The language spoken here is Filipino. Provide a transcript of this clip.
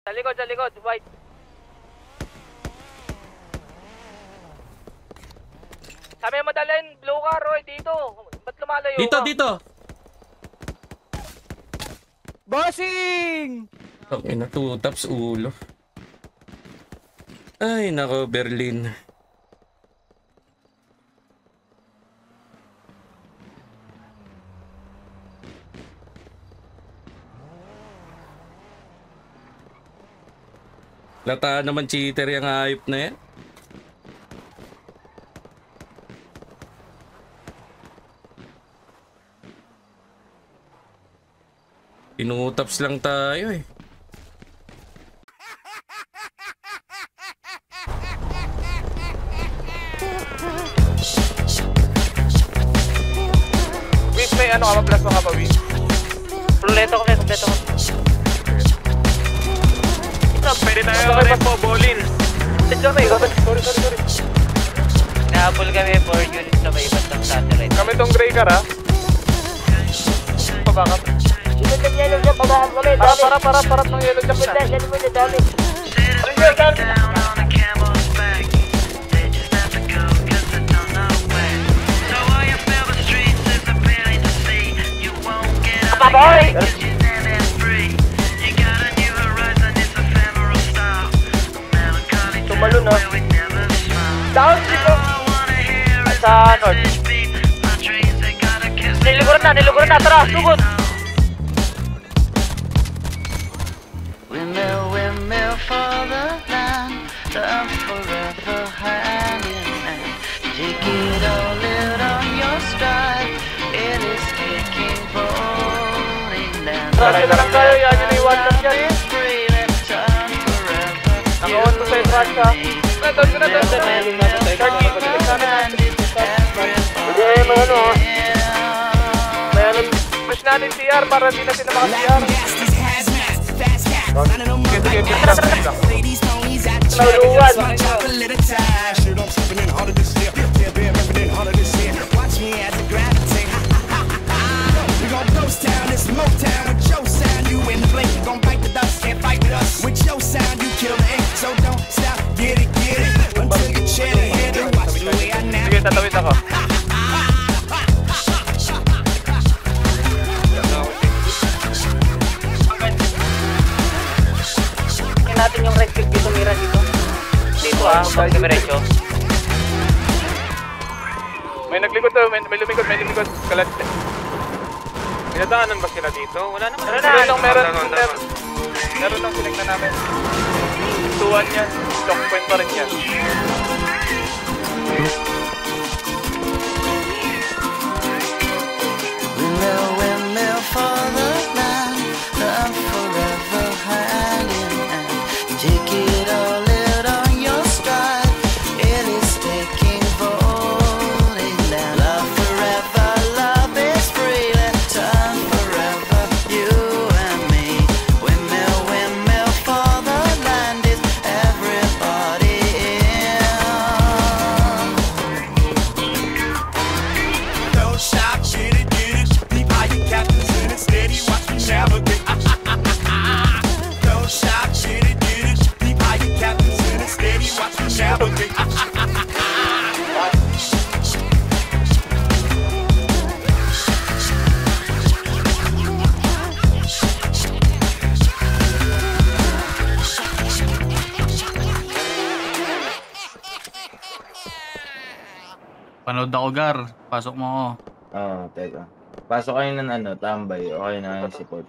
Sa likod, white. Sabi mo madalhin, blue car, Roy, dito. Ba't lumalayo ka? Dito. Bossing! Ang ina, 2 taps ulo. Ay, nako, Berlin. Lata naman cheater yung hayop na yan. Pinutaps lang tayo eh. Wish, may ano ka ba? Plus mo ka ba, Wish? Kompleto ko. Pwede tayo repo, bowling. Let's go, sorry. Nahabol kami 4 units na may ibang satellite. Kami tong gray car, ha? Pabakap. Sunod ng yellow dyan, pabakap kami. Para ng yellow jack na. Dali mo na, dami. Paboy! Tumalo na. Down dito. Sa north. Niliguran na. Tara, sugod. Windmill for the land, love forever hand in hand. Take it all out on your stride, it is taking falling down. Trasya na lang tayo, yan yung iwan lang yan. Nakawan ko sa'yo, Trasya. Doon ko na. Mayroon, push natin CR para hindi na sila maka-CR. Nauluwan. Sige, tatawid ako. Natin yung red pick dito, mira dito. Dito pag diretso. May naglikod to, may lumikod. Kalat. Pinadaanan ba sila dito? Wala naman. Meron lang sinignan namin. Tuwan yan. Choke point pa rin yan. Windmill for the land, love forever hand in hand. Take it all out on your stride, it is taking falling down. Love forever, love is free, let's turn forever, you and me. Windmill for the land, is everybody in. Don't stop, get it. Leave all your captains in it steady, watch me navigate. Don't stop, get it. Leave all your captains in it steady, watch me navigate. Panood ako, Gar. Pasok mo ako. Oo, teka. Pasok kayo ng tambay. Okay na yung support.